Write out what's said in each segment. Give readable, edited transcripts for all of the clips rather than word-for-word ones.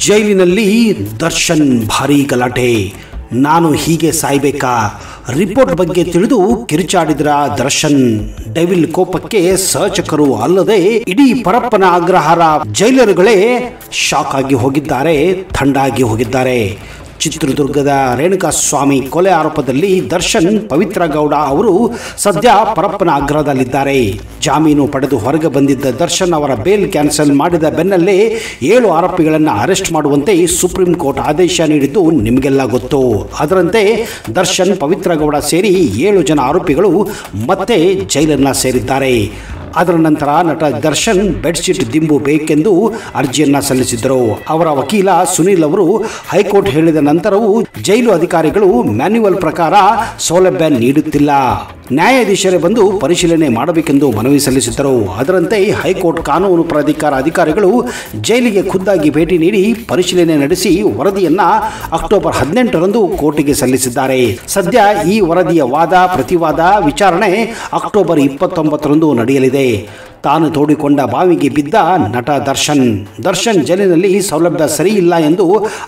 ಜೈಲಿನಲ್ಲಿ ದರ್ಶನ್ ಭಾರೀ ಗಲಾಟೆ. ನಾನು ಹೀಗೆ ಸಾಯ್ಬೇಕಾ? ರಿಪೋರ್ಟ್ ಬಗ್ಗೆ ತಿಳಿದು ಕಿರುಚಾಡಿದ್ರ ದರ್ಶನ್. ಡೆವಿಲ್ ಕೋಪಕ್ಕೆ ಸಹಚಕರು ಅಲ್ಲದೆ ಇಡೀ ಪರಪ್ಪನ ಅಗ್ರಹಾರ ಜೈಲರುಗಳೇ ಶಾಕ್ ಆಗಿ ಹೋಗಿದ್ದಾರೆ, ಥಂಡಾಗಿ ಹೋಗಿದ್ದಾರೆ. ಚಿತ್ರದುರ್ಗದ ರೇಣುಕಾಸ್ವಾಮಿ ಕೊಲೆ ಆರೋಪದಲ್ಲಿ ದರ್ಶನ್ ಪವಿತ್ರ ಗೌಡ ಅವರು ಸದ್ಯ ಪರಪ್ಪನ ಆಗ್ರಹದಲ್ಲಿದ್ದಾರೆ. ಜಾಮೀನು ಪಡೆದು ಹೊರಗೆ ಬಂದಿದ್ದ ದರ್ಶನ್ ಅವರ ಬೇಲ್ ಕ್ಯಾನ್ಸಲ್ ಮಾಡಿದ ಬೆನ್ನಲ್ಲೇ 7 ಆರೋಪಿಗಳನ್ನು ಅರೆಸ್ಟ್ ಮಾಡುವಂತೆ ಸುಪ್ರೀಂ ಕೋರ್ಟ್ ಆದೇಶ ನೀಡಿದ್ದು ನಿಮಗೆಲ್ಲ ಗೊತ್ತು. ಅದರಂತೆ ದರ್ಶನ್ ಪವಿತ್ರ ಗೌಡ ಸೇರಿ 7 ಜನ ಆರೋಪಿಗಳು ಮತ್ತೆ ಜೈಲನ್ನ ಸೇರಿದ್ದಾರೆ. ಅದರ ನಂತರ ನಟ ದರ್ಶನ್ ಬೆಡ್ಶೀಟ್ ದಿಂಬು ಬೇಕೆಂದು ಅರ್ಜಿಯನ್ನ ಸಲ್ಲಿಸಿದ್ದರು. ಅವರ ವಕೀಲ ಸುನೀಲ್ ಅವರು ಹೈಕೋರ್ಟ್ ಹೇಳಿದ ನಂತರವೂ ಜೈಲು ಅಧಿಕಾರಿಗಳು ಮ್ಯಾನ್ಯುವಲ್ ಪ್ರಕಾರ ಸೌಲಭ್ಯ ನೀಡುತ್ತಿಲ್ಲ, ನ್ಯಾಯಾಧೀಶರೇ ಬಂದು ಪರಿಶೀಲನೆ ಮಾಡಬೇಕೆಂದು ಮನವಿ ಸಲ್ಲಿಸಿದ್ದರು. ಅದರಂತೆ ಹೈಕೋರ್ಟ್ ಕಾನೂನು ಪ್ರಾಧಿಕಾರ ಅಧಿಕಾರಿಗಳು ಜೈಲಿಗೆ ಖುದ್ದಾಗಿ ಭೇಟಿ ನೀಡಿ ಪರಿಶೀಲನೆ ನಡೆಸಿ ವರದಿಯನ್ನ ಅಕ್ಟೋಬರ್ 18ರಂದು ಕೋರ್ಟಿಗೆ ಸಲ್ಲಿಸಿದ್ದಾರೆ. ಸದ್ಯ ಈ ವರದಿಯ ವಾದ ಪ್ರತಿವಾದ ವಿಚಾರಣೆ ಅಕ್ಟೋಬರ್ 29ರಂದು ನಡೆಯಲಿದೆ. ತಾನು ತೋಡಿಕೊಂಡ ಬಾವಿಗೆ ಬಿದ್ದ ನಟ ದರ್ಶನ್ ಜೈಲಿನಲ್ಲಿ ಸೌಲಭ್ಯ ಸರಿ ಇಲ್ಲ ಎಂದು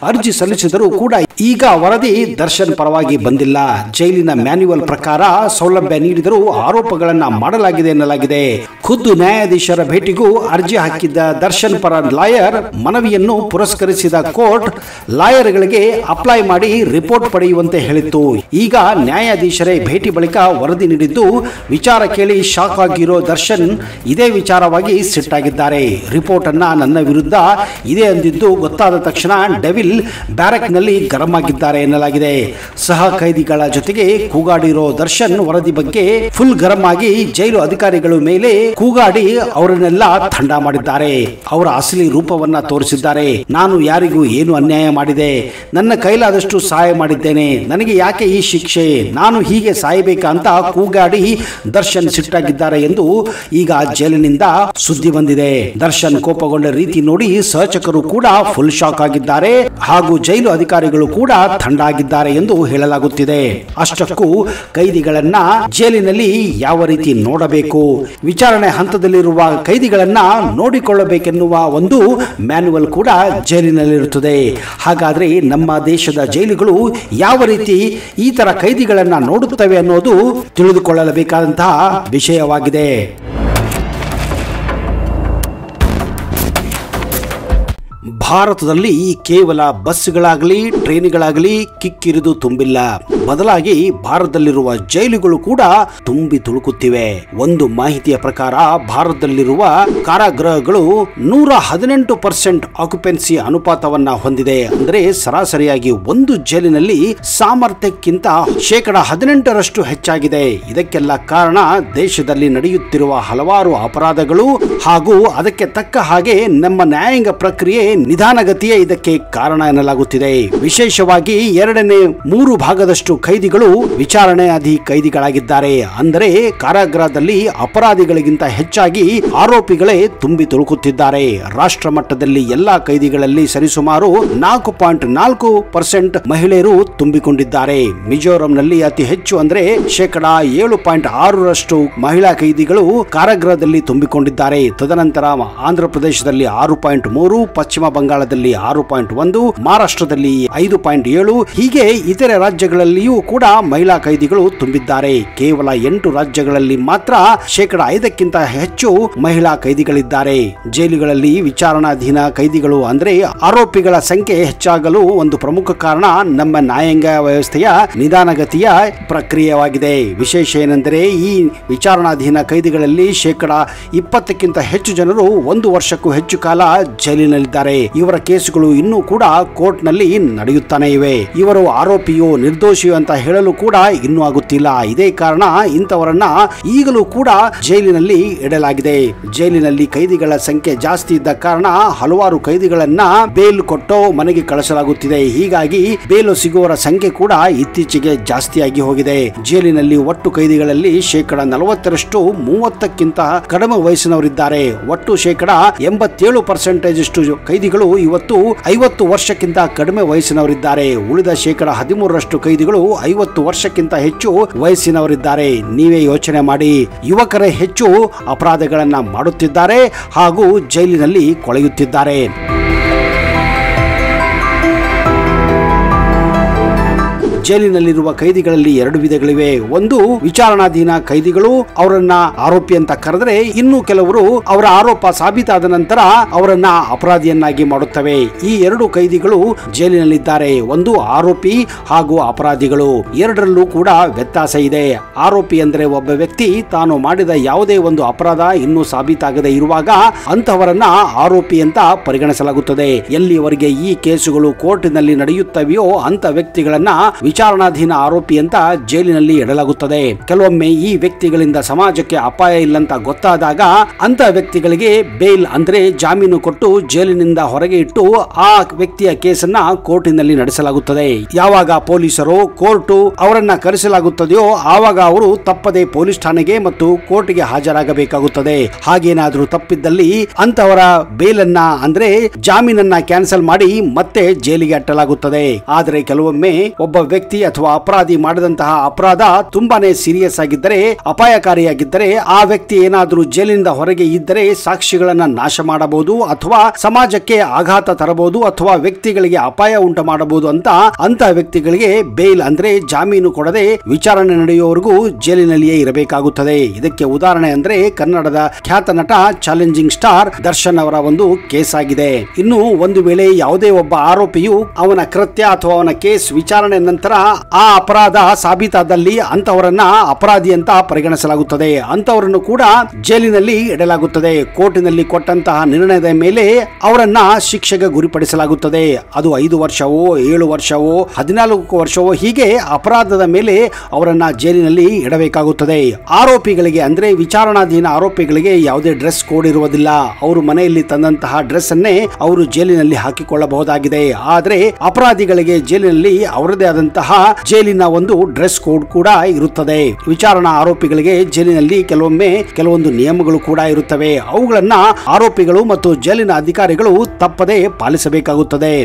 ಅರ್ಜಿ ಸಲ್ಲಿಸಿದರೂ ಕೂಡ ಈಗ ವರದಿ ದರ್ಶನ್ ಪರವಾಗಿ ಬಂದಿಲ್ಲ. ಜೈಲಿನ ಮ್ಯಾನ್ಯುವಲ್ ಪ್ರಕಾರ ಸೌಲಭ್ಯ ನೀಡಿದರೂ ಆರೋಪಗಳನ್ನ ಮಾಡಲಾಗಿದೆ ಎನ್ನಲಾಗಿದೆ. ಖುದ್ದು ನ್ಯಾಯಾಧೀಶರ ಭೇಟಿಗೂ ಅರ್ಜಿ ಹಾಕಿದ್ದ ದರ್ಶನ್ ಪರ ಲಾಯರ್ ಮನವಿಯನ್ನು ಪುರಸ್ಕರಿಸಿದ ಕೋರ್ಟ್ ಲಾಯರ್ಗಳಿಗೆ ಅಪ್ಲೈ ಮಾಡಿ ರಿಪೋರ್ಟ್ ಪಡೆಯುವಂತೆ ಹೇಳಿತ್ತು. ಈಗ ನ್ಯಾಯಾಧೀಶರೇ ಭೇಟಿ ಬಳಿಕ ವರದಿ ನೀಡಿದ್ದು ವಿಚಾರ ಕೇಳಿ ಶಾಕ್ ಆಗಿರೋ ದರ್ಶನ್ ಇದೇ ವಿಚಾರವಾಗಿ ಸಿಟ್ಟಾಗಿದ್ದಾರೆ. ರಿಪೋರ್ಟ್ ಅನ್ನ ನನ್ನ ವಿರುದ್ಧ ಇದೆ ಅಂದಿದ್ದು ಗೊತ್ತಾದ ತಕ್ಷಣ ಡೆವಿಲ್ ಬ್ಯಾರಕ್ನಲ್ಲಿ ಗರಂ ಆಗಿದ್ದಾರೆ ಎನ್ನಲಾಗಿದೆ. ಸಹ ಕೈದಿಗಳ ಜೊತೆಗೆ ಕೂಗಾಡಿರೋ ದರ್ಶನ್ ವರದಿ ಬಗ್ಗೆ ಫುಲ್ ಗರಂ ಆಗಿ ಜೈಲು ಅಧಿಕಾರಿಗಳ ಮೇಲೆ ಕೂಗಾಡಿ ಅವರನ್ನೆಲ್ಲ ಥಂಡ ಮಾಡಿದ್ದಾರೆ. ಅವರ ಅಸಲಿ ರೂಪವನ್ನ ತೋರಿಸಿದ್ದಾರೆ. ನಾನು ಯಾರಿಗೂ ಏನು ಅನ್ಯಾಯ ಮಾಡಿದೆ? ನನ್ನ ಕೈಲಾದಷ್ಟು ಸಹಾಯ ಮಾಡಿದ್ದೇನೆ. ನನಗೆ ಯಾಕೆ ಈ ಶಿಕ್ಷೆ? ನಾನು ಹೀಗೆ ಸಾಯಬೇಕಾ ಅಂತ ಕೂಗಾಡಿ ದರ್ಶನ್ ಸಿಟ್ಟಾಗಿದ್ದಾರೆ ಎಂದು ಈಗ ಜೈಲಿನಿಂದ ಸುದ್ದಿ ಬಂದಿದೆ. ದರ್ಶನ್ ಕೋಪಗೊಂಡ ರೀತಿ ನೋಡಿ ಸಹಚಕರು ಕೂಡ ಫುಲ್ ಶಾಕ್ ಆಗಿದ್ದಾರೆ ಹಾಗೂ ಜೈಲು ಅಧಿಕಾರಿಗಳು ಕೂಡ ಥಂಡ ಆಗಿದ್ದಾರೆ ಎಂದು ಹೇಳಲಾಗುತ್ತಿದೆ. ಅಷ್ಟಕ್ಕೂ ಕೈದಿಗಳನ್ನ ಜೈಲಿನಲ್ಲಿ ಯಾವ ರೀತಿ ನೋಡಬೇಕು, ವಿಚಾರಣೆ ಹಂತದಲ್ಲಿರುವ ಕೈದಿಗಳನ್ನ ನೋಡಿಕೊಳ್ಳಬೇಕೆನ್ನುವ ಒಂದು ಮ್ಯಾನ್ಯುವಲ್ ಕೂಡ ಜೈಲಿನಲ್ಲಿರುತ್ತದೆ. ಹಾಗಾದ್ರೆ ನಮ್ಮ ದೇಶದ ಜೈಲುಗಳು ಯಾವ ರೀತಿ ಈ ತರ ಕೈದಿಗಳನ್ನ ನೋಡುತ್ತವೆ ಅನ್ನೋದು ತಿಳಿದುಕೊಳ್ಳಬೇಕಾದಂತಹ ವಿಷಯವಾಗಿದೆ. ಭಾರತದಲ್ಲಿ ಕೇವಲ ಬಸ್ಗಳಾಗಲಿ ಟ್ರೈನ್ಗಳಾಗಲಿ ಕಿಕ್ಕಿರಿದು ತುಂಬಿಲ್ಲ. ಬದಲಾಗಿ ಭಾರತದಲ್ಲಿರುವ ಜೈಲುಗಳು ಕೂಡ ತುಂಬಿ ತುಳುಕುತ್ತಿವೆ. ಒಂದು ಮಾಹಿತಿಯ ಪ್ರಕಾರ ಭಾರತದಲ್ಲಿರುವ ಕಾರಾಗೃಹಗಳು 118% ಆಕ್ಯುಪೆನ್ಸಿ ಅನುಪಾತವನ್ನ ಹೊಂದಿದೆ. ಅಂದರೆ ಸರಾಸರಿಯಾಗಿ ಒಂದು ಜೈಲಿನಲ್ಲಿ ಸಾಮರ್ಥ್ಯಕ್ಕಿಂತ 18% ಹೆಚ್ಚಾಗಿದೆ. ಇದಕ್ಕೆಲ್ಲ ಕಾರಣ ದೇಶದಲ್ಲಿ ನಡೆಯುತ್ತಿರುವ ಹಲವಾರು ಅಪರಾಧಗಳು ಹಾಗೂ ಅದಕ್ಕೆ ತಕ್ಕ ಹಾಗೆ ನಮ್ಮ ನ್ಯಾಯಾಂಗ ಪ್ರಕ್ರಿಯೆ ನಿಧಾನಗತಿಯೇ ಇದಕ್ಕೆ ಕಾರಣ ಎನ್ನಲಾಗುತ್ತಿದೆ. ವಿಶೇಷವಾಗಿ 2/3 ಭಾಗದಷ್ಟು ಕೈದಿಗಳು ವಿಚಾರಣಾಧಿ ಕೈದಿಗಳಾಗಿದ್ದಾರೆ. ಅಂದರೆ ಕಾರಾಗೃಹದಲ್ಲಿ ಅಪರಾಧಿಗಳಿಗಿಂತ ಹೆಚ್ಚಾಗಿ ಆರೋಪಿಗಳೇ ತುಂಬಿ ತುಳುಕುತ್ತಿದ್ದಾರೆ. ರಾಷ್ಟ್ರ ಮಟ್ಟದಲ್ಲಿ ಎಲ್ಲಾ ಕೈದಿಗಳಲ್ಲಿ ಸರಿಸುಮಾರು 4.4% ಮಹಿಳೆಯರು ತುಂಬಿಕೊಂಡಿದ್ದಾರೆ. ಮಿಜೋರಂನಲ್ಲಿ ಅತಿ ಹೆಚ್ಚು ಅಂದರೆ 7.6% ಮಹಿಳಾ ಕೈದಿಗಳು ಕಾರಾಗೃಹದಲ್ಲಿ ತುಂಬಿಕೊಂಡಿದ್ದಾರೆ. ತದನಂತರ ಆಂಧ್ರಪ್ರದೇಶದಲ್ಲಿ 6.3%, ಪಶ್ಚಿಮ ಬಂಗಾಳದಲ್ಲಿ 6.1%, ಮಹಾರಾಷ್ಟ್ರದಲ್ಲಿ 5.7%, ಹೀಗೆ ಇತರೆ ರಾಜ್ಯಗಳಲ್ಲಿಯೂ ಕೂಡ ಮಹಿಳಾ ಕೈದಿಗಳು ತುಂಬಿದ್ದಾರೆ. ಕೇವಲ 8 ರಾಜ್ಯಗಳಲ್ಲಿ ಮಾತ್ರ 5%ಕ್ಕಿಂತ ಹೆಚ್ಚು ಮಹಿಳಾ ಕೈದಿಗಳಿದ್ದಾರೆ. ಜೈಲುಗಳಲ್ಲಿ ವಿಚಾರಣಾಧೀನ ಕೈದಿಗಳು ಅಂದ್ರೆ ಆರೋಪಿಗಳ ಸಂಖ್ಯೆ ಹೆಚ್ಚಾಗಲು ಒಂದು ಪ್ರಮುಖ ಕಾರಣ ನಮ್ಮ ನ್ಯಾಯಾಂಗ ವ್ಯವಸ್ಥೆಯ ನಿಧಾನಗತಿಯ ಪ್ರಕ್ರಿಯೆಯಾಗಿದೆ. ವಿಶೇಷ ಏನೆಂದರೆ ಈ ವಿಚಾರಣಾಧೀನ ಕೈದಿಗಳಲ್ಲಿ 20%ಕ್ಕಿಂತ ಹೆಚ್ಚು ಜನರು 1 ವರ್ಷಕ್ಕೂ ಹೆಚ್ಚು ಕಾಲ ಜೈಲಿನಲ್ಲಿದ್ದಾರೆ. ಇವರ ಕೇಸುಗಳು ಇನ್ನೂ ಕೂಡ ಕೋರ್ಟ್ ನಲ್ಲಿ ನಡೆಯುತ್ತಾನೆ ಇವೆ. ಇವರು ಆರೋಪಿಯೋ ನಿರ್ದೋಷಿಯೋ ಅಂತ ಹೇಳಲು ಕೂಡ ಇನ್ನೂ ಆಗುತ್ತಿಲ್ಲ. ಇದೇ ಕಾರಣ ಇಂಥವರನ್ನ ಈಗಲೂ ಕೂಡ ಜೈಲಿನಲ್ಲಿ ಇಡಲಾಗಿದೆ. ಜೈಲಿನಲ್ಲಿ ಕೈದಿಗಳ ಸಂಖ್ಯೆ ಜಾಸ್ತಿ ಇದ್ದ ಕಾರಣ ಹಲವಾರು ಕೈದಿಗಳನ್ನ ಬೇಲ್ ಕೊಟ್ಟು ಮನೆಗೆ ಕಳಿಸಲಾಗುತ್ತಿದೆ. ಹೀಗಾಗಿ ಬೇಲು ಸಿಗುವವರ ಸಂಖ್ಯೆ ಕೂಡ ಇತ್ತೀಚೆಗೆ ಜಾಸ್ತಿಯಾಗಿ ಹೋಗಿದೆ. ಜೈಲಿನಲ್ಲಿ ಒಟ್ಟು ಕೈದಿಗಳಲ್ಲಿ 40% 30ಕ್ಕಿಂತ ಕಡಿಮೆ ವಯಸ್ಸಿನವರಿದ್ದಾರೆ. ಒಟ್ಟು 87% ಕೈದಿಗಳು ಇವತ್ತು 50 ವರ್ಷಕ್ಕಿಂತ ಕಡಿಮೆ ವಯಸ್ಸಿನವರಿದ್ದಾರೆ. ಉಳಿದ 13% ಕೈದಿಗಳು 50 ವರ್ಷಕ್ಕಿಂತ ಹೆಚ್ಚು ವಯಸ್ಸಿನವರಿದ್ದಾರೆ. ನೀವೇ ಯೋಚನೆ ಮಾಡಿ, ಯುವಕರೇ ಹೆಚ್ಚು ಅಪರಾಧಗಳನ್ನ ಮಾಡುತ್ತಿದ್ದಾರೆ ಹಾಗೂ ಜೈಲಿನಲ್ಲಿ ಕೊಳೆಯುತ್ತಿದ್ದಾರೆ. ಜೈಲಿನಲ್ಲಿರುವ ಕೈದಿಗಳಲ್ಲಿ 2 ವಿಧಗಳಿವೆ. ಒಂದು ವಿಚಾರಣಾಧೀನ ಕೈದಿಗಳು, ಅವರನ್ನ ಆರೋಪಿ ಅಂತ ಕರೆದರೆ, ಇನ್ನು ಕೆಲವರು ಅವರ ಆರೋಪ ಸಾಬೀತಾದ ನಂತರ ಅವರನ್ನ ಅಪರಾಧಿಯನ್ನಾಗಿ ಮಾಡುತ್ತವೆ. ಈ 2 ಕೈದಿಗಳು ಜೈಲಿನಲ್ಲಿದ್ದಾರೆ. ಒಂದು ಆರೋಪಿ ಹಾಗೂ ಅಪರಾಧಿಗಳು. ಎರಡರಲ್ಲೂ ಕೂಡ ವ್ಯತ್ಯಾಸ ಇದೆ. ಆರೋಪಿ ಅಂದ್ರೆ ಒಬ್ಬ ವ್ಯಕ್ತಿ ತಾನು ಮಾಡಿದ ಯಾವುದೇ ಒಂದು ಅಪರಾಧ ಇನ್ನೂ ಸಾಬೀತಾಗದೆ ಇರುವಾಗ ಅಂತಹವರನ್ನ ಆರೋಪಿ ಅಂತ ಪರಿಗಣಿಸಲಾಗುತ್ತದೆ. ಎಲ್ಲಿವರೆಗೆ ಈ ಕೇಸುಗಳು ಕೋರ್ಟಿನಲ್ಲಿ ನಡೆಯುತ್ತವೆಯೋ ಅಂತ ವ್ಯಕ್ತಿಗಳನ್ನ ವಿಚಾರಣಾಧೀನ ಆರೋಪಿ ಅಂತ ಜೈಲಿನಲ್ಲಿ ಇಡಲಾಗುತ್ತದೆ. ಕೆಲವೊಮ್ಮೆ ಈ ವ್ಯಕ್ತಿಗಳಿಂದ ಸಮಾಜಕ್ಕೆ ಅಪಾಯ ಇಲ್ಲಂತ ಗೊತ್ತಾದಾಗ ಅಂತ ವ್ಯಕ್ತಿಗಳಿಗೆ ಬೇಲ್ ಅಂದ್ರೆ ಜಾಮೀನು ಕೊಟ್ಟು ಜೈಲಿನಿಂದ ಹೊರಗೆ ಇಟ್ಟು ಆ ವ್ಯಕ್ತಿಯ ಕೇಸನ್ನ ಕೋರ್ಟಿನಲ್ಲಿ ನಡೆಸಲಾಗುತ್ತದೆ. ಯಾವಾಗ ಪೊಲೀಸರು ಕೋರ್ಟು ಅವರನ್ನ ಕರೆಸಲಾಗುತ್ತದೆಯೋ ಆವಾಗ ಅವರು ತಪ್ಪದೆ ಪೊಲೀಸ್ ಠಾಣೆಗೆ ಮತ್ತು ಕೋರ್ಟ್ಗೆ ಹಾಜರಾಗಬೇಕಾಗುತ್ತದೆ. ಹಾಗೇನಾದ್ರೂ ತಪ್ಪಿದ್ದಲ್ಲಿ ಅಂತವರ ಬೇಲನ್ನ ಅಂದ್ರೆ ಜಾಮೀನನ್ನ ಕ್ಯಾನ್ಸಲ್ ಮಾಡಿ ಮತ್ತೆ ಜೈಲಿಗೆ ಅಟ್ಟಲಾಗುತ್ತದೆ. ಆದರೆ ಕೆಲವೊಮ್ಮೆ ಒಬ್ಬ ವ್ಯಕ್ತಿ ಅಥವಾ ಅಪರಾಧಿ ಮಾಡಿದಂತಹ ಅಪರಾಧ ತುಂಬಾನೇ ಸೀರಿಯಸ್ ಆಗಿದ್ದರೆ, ಅಪಾಯಕಾರಿಯಾಗಿದ್ದರೆ, ಆ ವ್ಯಕ್ತಿ ಏನಾದ್ರೂ ಜೈಲಿನಿಂದ ಹೊರಗೆ ಇದ್ದರೆ ಸಾಕ್ಷಿಗಳನ್ನ ನಾಶ ಮಾಡಬಹುದು ಅಥವಾ ಸಮಾಜಕ್ಕೆ ಆಘಾತ ತರಬಹುದು ಅಥವಾ ವ್ಯಕ್ತಿಗಳಿಗೆ ಅಪಾಯ ಉಂಟು ಮಾಡಬಹುದು ಅಂತ ವ್ಯಕ್ತಿಗಳಿಗೆ ಬೇಲ್ ಅಂದ್ರೆ ಜಾಮೀನು ಕೊಡದೆ ವಿಚಾರಣೆ ನಡೆಯುವವರೆಗೂ ಜೈಲಿನಲ್ಲಿಯೇ ಇರಬೇಕಾಗುತ್ತದೆ. ಇದಕ್ಕೆ ಉದಾಹರಣೆ ಅಂದ್ರೆ ಕನ್ನಡದ ಖ್ಯಾತ ನಟ ಚಾಲೆಂಜಿಂಗ್ ಸ್ಟಾರ್ ದರ್ಶನ್ ಅವರ ಒಂದು ಕೇಸ್ ಆಗಿದೆ. ಇನ್ನು ಒಂದು ವೇಳೆ ಯಾವುದೇ ಒಬ್ಬ ಆರೋಪಿಯು ಅವನ ಕೃತ್ಯ ಅಥವಾ ಅವನ ಕೇಸ್ ವಿಚಾರಣೆ ನಂತರ ಆ ಅಪರಾಧ ಸಾಬೀತಾದಲ್ಲಿ ಅಂತವರನ್ನ ಅಪರಾಧಿ ಅಂತ ಪರಿಗಣಿಸಲಾಗುತ್ತದೆ. ಅಂತವರನ್ನು ಕೂಡ ಜೈಲಿನಲ್ಲಿ ಇಡಲಾಗುತ್ತದೆ. ಕೋರ್ಟಿನಲ್ಲಿ ಕೊಟ್ಟಂತಹ ನಿರ್ಣಯದ ಮೇಲೆ ಅವರನ್ನ ಶಿಕ್ಷೆಗೆ ಗುರಿಪಡಿಸಲಾಗುತ್ತದೆ. ಅದು 5 ವರ್ಷವೋ 7 ವರ್ಷವೋ 14 ವರ್ಷವೋ ಹೀಗೆ ಅಪರಾಧದ ಮೇಲೆ ಅವರನ್ನ ಜೈಲಿನಲ್ಲಿ ಇಡಬೇಕಾಗುತ್ತದೆ. ಆರೋಪಿಗಳಿಗೆ ಅಂದ್ರೆ ವಿಚಾರಣಾಧೀನ ಆರೋಪಿಗಳಿಗೆ ಯಾವುದೇ ಡ್ರೆಸ್ ಕೋಡ್ ಇರುವುದಿಲ್ಲ. ಅವರು ಮನೆಯಲ್ಲಿ ತಂದಂತಹ ಡ್ರೆಸ್ ಅನ್ನೇ ಅವರು ಜೈಲಿನಲ್ಲಿ ಹಾಕಿಕೊಳ್ಳಬಹುದಾಗಿದೆ. ಆದ್ರೆ ಅಪರಾಧಿಗಳಿಗೆ ಜೈಲಿನಲ್ಲಿ ಅವರದೇ ಆದಂತಹ ಜೈಲಿನ ಒಂದು ಡ್ರೆಸ್ ಕೋಡ್ ಕೂಡ ಇರುತ್ತದೆ. ವಿಚಾರಣಾ ಆರೋಪಿಗಳಿಗೆ ಜೈಲಿನಲ್ಲಿ ಕೆಲವೊಂದು ನಿಯಮಗಳು ಕೂಡ ಇರುತ್ತವೆ. ಅವುಗಳನ್ನ ಆರೋಪಿಗಳು ಮತ್ತು ಜೈಲಿನ ಅಧಿಕಾರಿಗಳು ತಪ್ಪದೇ ಪಾಲಿಸಬೇಕಾಗುತ್ತದೆ.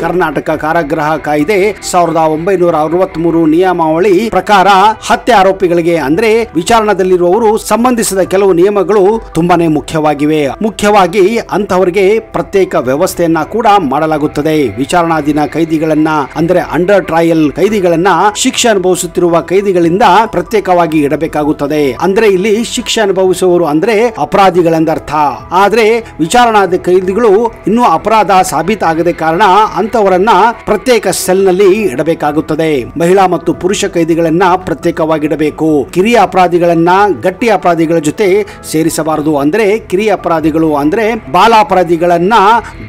ಕರ್ನಾಟಕ ಕಾರಾಗೃಹ ಕಾಯ್ದೆ 1963 ನಿಯಮಾವಳಿ ಪ್ರಕಾರ ಹತ್ಯೆ ಆರೋಪಿಗಳಿಗೆ ಅಂದ್ರೆ ವಿಚಾರಣದಲ್ಲಿರುವವರು ಸಂಬಂಧಿಸಿದ ಕೆಲವು ನಿಯಮಗಳು ತುಂಬಾನೇ ಮುಖ್ಯವಾಗಿವೆ. ಮುಖ್ಯವಾಗಿ ಅಂತವರಿಗೆ ಪ್ರತ್ಯೇಕ ವ್ಯವಸ್ಥೆಯನ್ನ ಕೂಡ ಮಾಡಲಾಗುತ್ತದೆ. ವಿಚಾರಣಾಧೀನ ಕೈದಿಗಳನ್ನ ಅಂದ್ರೆ ಅಂಡರ್ ಟ್ರಯಲ್ ಕೈದಿಗಳನ್ನ ಶಿಕ್ಷೆ ಅನುಭವಿಸುತ್ತಿರುವ ಕೈದಿಗಳಿಂದ ಪ್ರತ್ಯೇಕವಾಗಿ ಇಡಬೇಕಾಗುತ್ತದೆ. ಅಂದ್ರೆ ಇಲ್ಲಿ ಶಿಕ್ಷೆ ಅನುಭವಿಸುವವರು ಅಂದ್ರೆ ಅಪರಾಧಿಗಳೆಂದರ್ಥ. ಆದ್ರೆ ವಿಚಾರಣಾದ ಕೈದಿಗಳು ಇನ್ನೂ ಅಪರಾಧ ಸಾಬೀತಾಗದೆ ಕಾರಣ ಅಂತವರನ್ನ ಪ್ರತ್ಯೇಕ ಸೆಲ್ ನಲ್ಲಿ ಇಡಬೇಕಾಗುತ್ತದೆ. ಮಹಿಳಾ ಮತ್ತು ಪುರುಷ ಕೈದಿಗಳನ್ನ ಪ್ರತ್ಯೇಕವಾಗಿ ಇಡಬೇಕು. ಕಿರಿಯ ಅಪರಾಧಿಗಳನ್ನ ಗಟ್ಟಿ ಅಪರಾಧಿಗಳ ಜೊತೆ ಸೇರಿಸಬಾರದು. ಅಂದ್ರೆ ಕಿರಿಯ ಅಪರಾಧಿಗಳು ಅಂದ್ರೆ ಬಾಲ ಅಪರಾಧಿಗಳನ್ನ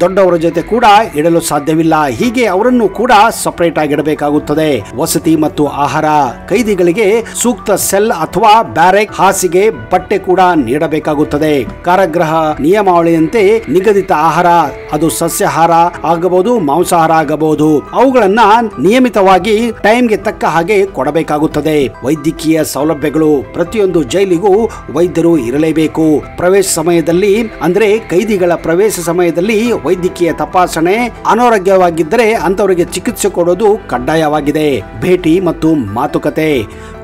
ದೊಡ್ಡವರ ಜೊತೆ ಕೂಡ ಇಡಲು ಸಾಧ್ಯವಿಲ್ಲ. ಹೀಗೆ ಅವರನ್ನು ಕೂಡ ಸಪರೇಟ್ ಆಗಿ ಇಡಬೇಕಾಗುತ್ತದೆ. ವಸತಿ ಮತ್ತು ಆಹಾರ ಕೈದಿಗಳಿಗೆ ಸೂಕ್ತ ಸೆಲ್ ಅಥವಾ ಬ್ಯಾರೆಕ್, ಹಾಸಿಗೆ, ಬಟ್ಟೆ ಕೂಡ ನೀಡಬೇಕಾಗುತ್ತದೆ. ಕಾರಾಗೃಹ ನಿಯಮಾವಳಿಯಂತೆ ನಿಗದಿತ ಆಹಾರ ಅದು ಸಸ್ಯಾಹಾರ ಆಗಬಹುದು, ಮಾಂಸಾಹಾರ ಆಗಬಹುದು, ಅವುಗಳನ್ನ ನಿಯಮಿತವಾಗಿ ಟೈಮ್ಗೆ ತಕ್ಕ ಹಾಗೆ ಕೊಡಬೇಕಾಗುತ್ತದೆ. ವೈದ್ಯಕೀಯ ಸೌಲಭ್ಯಗಳು ಪ್ರತಿಯೊಂದು ಜೈಲಿಗೂ ವೈದ್ಯರು ಇರಲೇಬೇಕು. ಪ್ರವೇಶ ಸಮಯದಲ್ಲಿ ಅಂದ್ರೆ ಕೈದಿಗಳ ಪ್ರವೇಶ ಸಮಯದಲ್ಲಿ ವೈದ್ಯಕೀಯ ತಪಾಸಣೆ, ಅನಾರೋಗ್ಯವಾಗಿದ್ದರೆ ಅಂತವರಿಗೆ ಚಿಕಿತ್ಸೆ ಕೊಡೋದು ಕಡ್ಡಾಯವಾಗಿದೆ. ಭೇಟಿ ಮತ್ತು ಮಾತುಕತೆ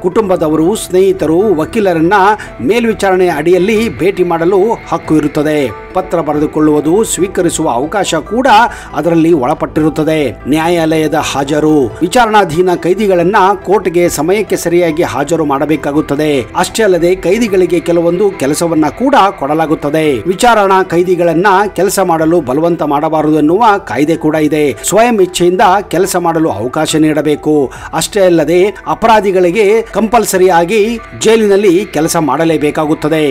ಕುಟುಂಬದವರು, ಸ್ನೇಹಿತರು, ವಕೀಲರನ್ನ ಮೇಲ್ವಿಚಾರಣೆಯ ಅಡಿಯಲ್ಲಿ ಭೇಟಿ ಮಾಡಲು ಹಕ್ಕು ಇರುತ್ತದೆ. ಪತ್ರ ಬರೆದುಕೊಳ್ಳುವುದು, ಸ್ವೀಕರಿಸುವ ಅವಕಾಶ ಕೂಡ ಅದರಲ್ಲಿ ಒಳಪಟ್ಟಿರುತ್ತದೆ. ನ್ಯಾಯಾಲಯದ ಹಾಜರು ವಿಚಾರಣಾಧೀನ ಕೈದಿಗಳನ್ನ ಕೋರ್ಟ್ಗೆ ಸಮಯಕ್ಕೆ ಸರಿಯಾಗಿ ಹಾಜರು ಮಾಡಬೇಕಾಗುತ್ತದೆ. ಅಷ್ಟೇ ಅಲ್ಲದೆ ಕೈದಿಗಳಿಗೆ ಕೆಲವೊಂದು ಕೆಲಸವನ್ನ ಕೂಡ ಕೊಡಲಾಗುತ್ತದೆ. ವಿಚಾರಣಾ ಕೈದಿಗಳನ್ನ ಕೆಲಸ ಮಾಡಲು ಬಲವಂತ ಮಾಡಬಾರದು ಎನ್ನುವ ಕಾಯ್ದೆ ಕೂಡ ಇದೆ. ಸ್ವಯಂ ಇಚ್ಛೆಯಿಂದ ಕೆಲಸ ಮಾಡಲು ಅವಕಾಶ ನೀಡಬೇಕು. ಅಷ್ಟೇ ಅಲ್ಲದೆ ಅಪರಾಧಿಗಳಿಗೆ ಕಂಪಲ್ಸರಿ ಆಗಿ ಜೈಲಿನಲ್ಲಿ ಕೆಲಸ ಮಾಡಲೇಬೇಕಾಗುತ್ತದೆ.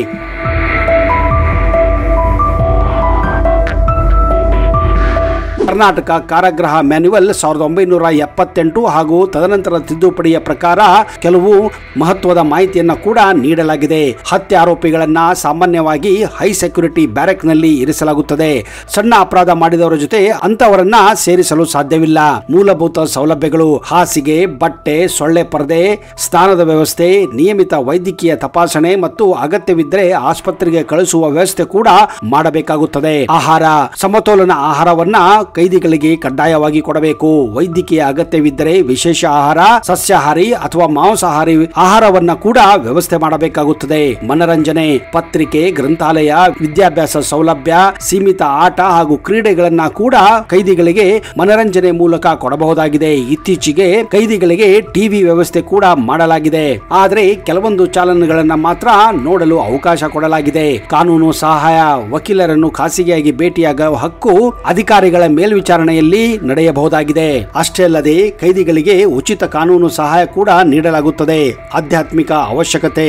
ಕರ್ನಾಟಕ ಕಾರಾಗೃಹ ಮ್ಯಾನ್ಯುವಲ್ 1978 ಹಾಗೂ ತದನಂತರ ತಿದ್ದುಪಡಿಯ ಪ್ರಕಾರ ಕೆಲವು ಮಹತ್ವದ ಮಾಹಿತಿಯನ್ನು ಕೂಡ ನೀಡಲಾಗಿದೆ. ಹತ್ಯೆ ಆರೋಪಿಗಳನ್ನ ಸಾಮಾನ್ಯವಾಗಿ ಹೈ ಸೆಕ್ಯೂರಿಟಿ ಬ್ಯಾರೆಕ್ ನಲ್ಲಿ ಇರಿಸಲಾಗುತ್ತದೆ. ಸಣ್ಣ ಅಪರಾಧ ಮಾಡಿದವರ ಜೊತೆ ಅಂತವರನ್ನ ಸೇರಿಸಲು ಸಾಧ್ಯವಿಲ್ಲ. ಮೂಲಭೂತ ಸೌಲಭ್ಯಗಳು ಹಾಸಿಗೆ, ಬಟ್ಟೆ, ಸೊಳ್ಳೆ ಪರದೆ, ಸ್ನಾನದ ವ್ಯವಸ್ಥೆ, ನಿಯಮಿತ ವೈದ್ಯಕೀಯ ತಪಾಸಣೆ ಮತ್ತು ಅಗತ್ಯವಿದ್ದರೆ ಆಸ್ಪತ್ರೆಗೆ ಕಳಿಸುವ ವ್ಯವಸ್ಥೆ ಕೂಡ ಮಾಡಬೇಕಾಗುತ್ತದೆ. ಆಹಾರ ಸಮತೋಲನ ಆಹಾರವನ್ನ ಕೈದಿ ಕೈದಿಗಳಿಗೆ ಕಡ್ಡಾಯವಾಗಿ ಕೊಡಬೇಕು. ವೈದ್ಯಕೀಯ ಅಗತ್ಯವಿದ್ದರೆ ವಿಶೇಷ ಆಹಾರ, ಸಸ್ಯಾಹಾರಿ ಅಥವಾ ಮಾಂಸಾಹಾರಿ ಆಹಾರವನ್ನ ಕೂಡ ವ್ಯವಸ್ಥೆ ಮಾಡಬೇಕಾಗುತ್ತದೆ. ಮನರಂಜನೆ, ಪತ್ರಿಕೆ, ಗ್ರಂಥಾಲಯ, ವಿದ್ಯಾಭ್ಯಾಸ ಸೌಲಭ್ಯ, ಸೀಮಿತ ಆಟ ಹಾಗೂ ಕ್ರೀಡೆಗಳನ್ನ ಕೂಡ ಕೈದಿಗಳಿಗೆ ಮನರಂಜನೆ ಮೂಲಕ ಕೊಡಬಹುದಾಗಿದೆ. ಇತ್ತೀಚೆಗೆ ಕೈದಿಗಳಿಗೆ ಟಿವಿ ವ್ಯವಸ್ಥೆ ಕೂಡ ಮಾಡಲಾಗಿದೆ. ಆದರೆ ಕೆಲವೊಂದು ಚಾಲನೆಗಳನ್ನ ಮಾತ್ರ ನೋಡಲು ಅವಕಾಶ ಕೊಡಲಾಗಿದೆ. ಕಾನೂನು ಸಹಾಯ, ವಕೀಲರನ್ನು ಖಾಸಗಿಯಾಗಿ ಭೇಟಿಯಾಗುವ ಹಕ್ಕು ಅಧಿಕಾರಿಗಳ ಮೇಲ್ವಿಚಾರಣೆಯಲ್ಲಿ ನಡೆಯಬಹುದಾಗಿದೆ. ಅಷ್ಟೇ ಅಲ್ಲದೆ ಕೈದಿಗಳಿಗೆ ಉಚಿತ ಕಾನೂನು ಸಹಾಯ ಕೂಡ ನೀಡಲಾಗುತ್ತದೆ. ಆಧ್ಯಾತ್ಮಿಕ ಅವಶ್ಯಕತೆ,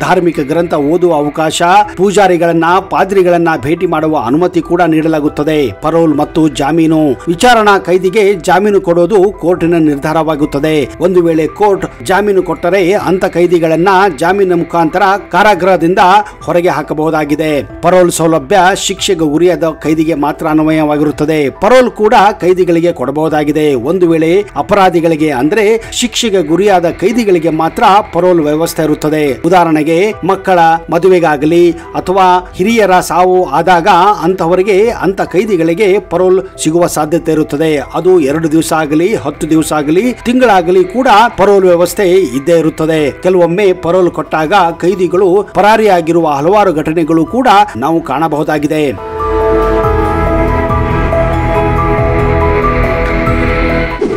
ಧಾರ್ಮಿಕ ಗ್ರಂಥ ಓದುವ ಅವಕಾಶ, ಪೂಜಾರಿಗಳನ್ನ, ಪಾದ್ರಿಗಳನ್ನ ಭೇಟಿ ಮಾಡುವ ಅನುಮತಿ ಕೂಡ ನೀಡಲಾಗುತ್ತದೆ. ಪರೋಲ್ ಮತ್ತು ಜಾಮೀನು, ವಿಚಾರಣಾ ಕೈದಿಗೆ ಜಾಮೀನು ಕೊಡೋದು ಕೋರ್ಟಿನ ನಿರ್ಧಾರವಾಗುತ್ತದೆ. ಒಂದು ವೇಳೆ ಕೋರ್ಟ್ ಜಾಮೀನು ಕೊಟ್ಟರೆ ಅಂತ ಕೈದಿಗಳನ್ನ ಜಾಮೀನಿನ ಮುಖಾಂತರ ಕಾರಾಗೃಹದಿಂದ ಹೊರಗೆ ಹಾಕಬಹುದಾಗಿದೆ. ಪರೋಲ್ ಸೌಲಭ್ಯ ಶಿಕ್ಷೆಗೆ ಗುರಿಯಾದ ಕೈದಿಗೆ ಮಾತ್ರ ಅನ್ವಯವಾಗಿರುತ್ತದೆ. ಪರೋಲ್ ಕೂಡ ಕೈದಿಗಳಿಗೆ ಕೊಡಬಹುದಾಗಿದೆ. ಒಂದು ವೇಳೆ ಅಪರಾಧಿಗಳಿಗೆ ಅಂದ್ರೆ ಶಿಕ್ಷೆಗೆ ಗುರಿಯಾದ ಕೈದಿಗಳಿಗೆ ಮಾತ್ರ ಪರೋಲ್ ವ್ಯವಸ್ಥೆ ಇರುತ್ತದೆ. ಉದಾಹರಣೆಗೆ ಮಕ್ಕಳ ಮದುವೆಗಾಗಲಿ ಅಥವಾ ಹಿರಿಯರ ಸಾವು ಆದಾಗ ಅಂತವರಿಗೆ ಅಂತ ಕೈದಿಗಳಿಗೆ ಪರೋಲ್ ಸಿಗುವ ಸಾಧ್ಯತೆ ಇರುತ್ತದೆ. ಅದು 2 ದಿವಸ ಆಗಲಿ, 10 ದಿವಸ ಆಗಲಿ, ತಿಂಗಳಾಗಲಿ ಕೂಡ ಪರೋಲ್ ವ್ಯವಸ್ಥೆ ಇದ್ದೇ ಇರುತ್ತದೆ. ಕೆಲವೊಮ್ಮೆ ಪರೋಲ್ ಕೊಟ್ಟಾಗ ಕೈದಿಗಳು ಪರಾರಿಯಾಗಿರುವ ಹಲವಾರು ಘಟನೆಗಳು ಕೂಡ ನಾವು ಕಾಣಬಹುದಾಗಿದೆ.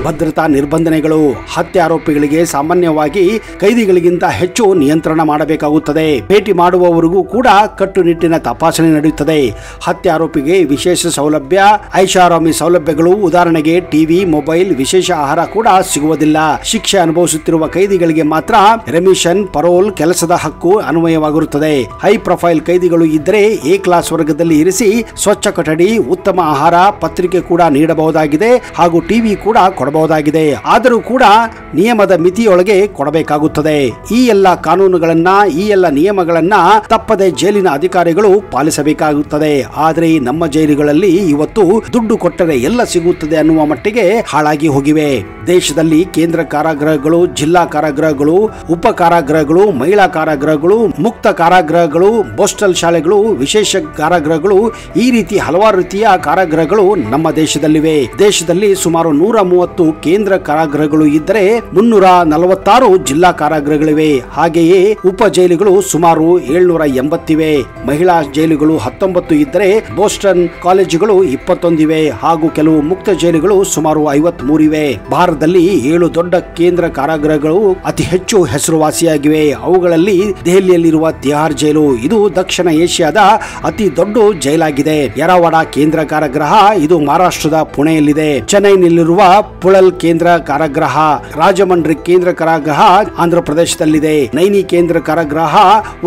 ಭದ್ರತಾ ನಿರ್ಬಂಧನೆಗಳು, ಹತ್ಯೆ ಆರೋಪಿಗಳಿಗೆ ಸಾಮಾನ್ಯವಾಗಿ ಕೈದಿಗಳಿಗಿಂತ ಹೆಚ್ಚು ನಿಯಂತ್ರಣ ಮಾಡಬೇಕಾಗುತ್ತದೆ. ಭೇಟಿ ಮಾಡುವವರಿಗೂ ಕೂಡ ಕಟ್ಟುನಿಟ್ಟಿನ ತಪಾಸಣೆ ನಡೆಯುತ್ತದೆ. ಹತ್ಯೆ ಆರೋಪಿಗೆ ವಿಶೇಷ ಸೌಲಭ್ಯ, ಐಷಾರಾಮಿ ಸೌಲಭ್ಯಗಳು, ಉದಾಹರಣೆಗೆ ಟಿವಿ, ಮೊಬೈಲ್, ವಿಶೇಷ ಆಹಾರ ಕೂಡ ಸಿಗುವುದಿಲ್ಲ. ಶಿಕ್ಷೆ ಅನುಭವಿಸುತ್ತಿರುವ ಕೈದಿಗಳಿಗೆ ಮಾತ್ರ ರೆಮಿಷನ್, ಪರೋಲ್, ಕೆಲಸದ ಹಕ್ಕು ಅನ್ವಯವಾಗಿರುತ್ತದೆ. ಹೈ ಪ್ರೊಫೈಲ್ ಕೈದಿಗಳು ಇದ್ದರೆ ಎ ಕ್ಲಾಸ್ ವರ್ಗದಲ್ಲಿ ಇರಿಸಿ ಸ್ವಚ್ಛ ಕೊಠಡಿ, ಉತ್ತಮ ಆಹಾರ, ಪತ್ರಿಕೆ ಕೂಡ ನೀಡಬಹುದಾಗಿದೆ ಹಾಗೂ ಟಿವಿ ಕೂಡ ಕೊಡಬಹುದಾಗಿದೆ. ಆದರೂ ಕೂಡ ನಿಯಮದ ಮಿತಿಯೊಳಗೆ ಕೊಡಬೇಕಾಗುತ್ತದೆ. ಈ ಎಲ್ಲ ಕಾನೂನುಗಳನ್ನ, ಈ ಎಲ್ಲ ನಿಯಮಗಳನ್ನ ತಪ್ಪದೆ ಜೈಲಿನ ಅಧಿಕಾರಿಗಳು ಪಾಲಿಸಬೇಕಾಗುತ್ತದೆ. ಆದರೆ ನಮ್ಮ ಜೈಲುಗಳಲ್ಲಿ ಇವತ್ತು ದುಡ್ಡು ಕೊಟ್ಟರೆ ಎಲ್ಲ ಸಿಗುತ್ತದೆ ಅನ್ನುವ ಮಟ್ಟಿಗೆ ಹಾಳಾಗಿ ಹೋಗಿವೆ. ದೇಶದಲ್ಲಿ ಕೇಂದ್ರ ಕಾರಾಗೃಹಗಳು, ಜಿಲ್ಲಾ ಕಾರಾಗೃಹಗಳು, ಉಪ ಕಾರಾಗೃಹಗಳು, ಮಹಿಳಾ ಕಾರಾಗೃಹಗಳು, ಮುಕ್ತ ಕಾರಾಗೃಹಗಳು, ಪೋಸ್ಟಲ್ ಶಾಲೆಗಳು, ವಿಶೇಷ ಕಾರಾಗೃಹಗಳು, ಈ ರೀತಿ ಹಲವಾರು ರೀತಿಯ ಕಾರಾಗೃಹಗಳು ನಮ್ಮ ದೇಶದಲ್ಲಿವೆ. ದೇಶದಲ್ಲಿ ಸುಮಾರು 130 ಕೇಂದ್ರ ಕಾರಾಗೃಹಗಳು ಇದ್ದರೆ 346 ಜಿಲ್ಲಾ ಕಾರಾಗೃಹಗಳಿವೆ. ಹಾಗೆಯೇ ಉಪ ಜೈಲುಗಳು ಸುಮಾರು 780 ಇವೆ. ಮಹಿಳಾ ಜೈಲುಗಳು 19 ಇದ್ದರೆ ಬೋಸ್ಟನ್ ಕಾಲೇಜುಗಳು 21 ಇವೆ ಹಾಗೂ ಕೆಲವು ಮುಕ್ತ ಜೈಲುಗಳು ಸುಮಾರು 53 ಇವೆ. ಭಾರತದಲ್ಲಿ 7 ದೊಡ್ಡ ಕೇಂದ್ರ ಕಾರಾಗೃಹಗಳು ಅತಿ ಹೆಚ್ಚು ಹೆಸರುವಾಸಿಯಾಗಿವೆ. ಅವುಗಳಲ್ಲಿ ದೆಹಲಿಯಲ್ಲಿರುವ ತಿಹಾರ್ ಜೈಲು, ಇದು ದಕ್ಷಿಣ ಏಷ್ಯಾದ ಅತಿ ದೊಡ್ಡ ಜೈಲಾಗಿದೆ. ಯರವಾಡ ಕೇಂದ್ರ ಕಾರಾಗೃಹ, ಇದು ಮಹಾರಾಷ್ಟ್ರದ ಪುಣೆಯಲ್ಲಿದೆ. ಚೆನ್ನೈನಲ್ಲಿರುವ ಪುಳಲ್ ಕೇಂದ್ರ ಕಾರಾಗೃಹ, ರಾಜಮಂಡ್ರಿ ಕೇಂದ್ರ ಕಾರಾಗೃಹ ಆಂಧ್ರ ಪ್ರದೇಶದಲ್ಲಿದೆ. ನೈನಿ ಕೇಂದ್ರ ಕಾರಾಗೃಹ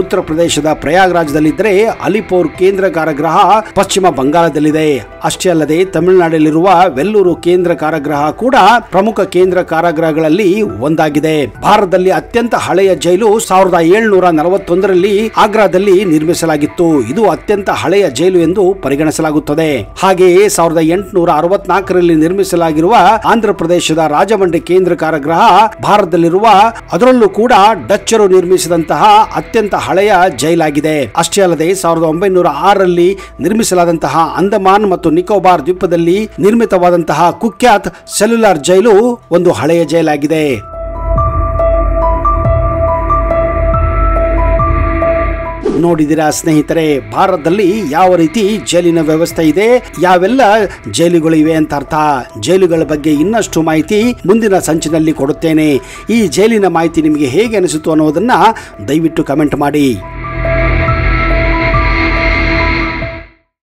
ಉತ್ತರ ಪ್ರದೇಶದ ಪ್ರಯಾಗ್ರಾಜ್ದಲ್ಲಿದ್ದರೆ ಅಲಿಪೋರ್ ಕೇಂದ್ರ ಕಾರಾಗೃಹ ಪಶ್ಚಿಮ ಬಂಗಾಳದಲ್ಲಿದೆ. ಅಷ್ಟೇ ಅಲ್ಲದೆ ತಮಿಳುನಾಡಲ್ಲಿರುವ ವೆಲ್ಲೂರು ಕೇಂದ್ರ ಕಾರಾಗೃಹ ಕೂಡ ಪ್ರಮುಖ ಕೇಂದ್ರ ಕಾರಾಗೃಹಗಳಲ್ಲಿ ಒಂದಾಗಿದೆ. ಭಾರತದಲ್ಲಿ ಅತ್ಯಂತ ಹಳೆಯ ಜೈಲು 1741ರಲ್ಲಿ ಆಗ್ರಾದಲ್ಲಿ ನಿರ್ಮಿಸಲಾಗಿತ್ತು. ಇದು ಅತ್ಯಂತ ಹಳೆಯ ಜೈಲು ಎಂದು ಪರಿಗಣಿಸಲಾಗುತ್ತದೆ. ಹಾಗೆಯೇ 1864ರಲ್ಲಿ ನಿರ್ಮಿಸಲಾಗಿರುವ ಆಂಧ್ರ ಪ್ರದೇಶದ ರಾಜಮಂಡ್ರಿ ಕೇಂದ್ರ ಕಾರಾಗೃಹ ಭಾರತದಲ್ಲಿರುವ, ಅದರಲ್ಲೂ ಕೂಡ ಡಚ್ಚರು ನಿರ್ಮಿಸಿದಂತಹ ಅತ್ಯಂತ ಹಳೆಯ ಜೈಲಾಗಿದೆ. ಅಷ್ಟೇ ಅಲ್ಲದೆ 1906ರಲ್ಲಿ ನಿರ್ಮಿಸಲಾದಂತಹ ಅಂಡಮಾನ್ ಮತ್ತು ನಿಕೋಬಾರ್ ದ್ವೀಪದಲ್ಲಿ ನಿರ್ಮಿತವಾದಂತಹ ಕುಖ್ಯಾತ್ ಸೆಲ್ಯುಲಾರ್ ಜೈಲು ಒಂದು ಹಳೆಯ ಜೈಲಾಗಿದೆ. ನೋಡಿದಿರಾ ಸ್ನೇಹಿತರೆ, ಭಾರತದಲ್ಲಿ ಯಾವ ರೀತಿ ಜೈಲಿನ ವ್ಯವಸ್ಥೆ ಇದೆ, ಯಾವೆಲ್ಲ ಜೈಲುಗಳು ಇವೆ ಅಂತ ಅರ್ಥ. ಜೈಲುಗಳ ಬಗ್ಗೆ ಇನ್ನಷ್ಟು ಮಾಹಿತಿ ಮುಂದಿನ ಸಂಚಿನಲ್ಲಿ ಕೊಡುತ್ತೇನೆ. ಈ ಜೈಲಿನ ಮಾಹಿತಿ ನಿಮಗೆ ಹೇಗೆ ಅನಿಸಿತು ಅನ್ನೋದನ್ನ ದಯವಿಟ್ಟು ಕಮೆಂಟ್ ಮಾಡಿ.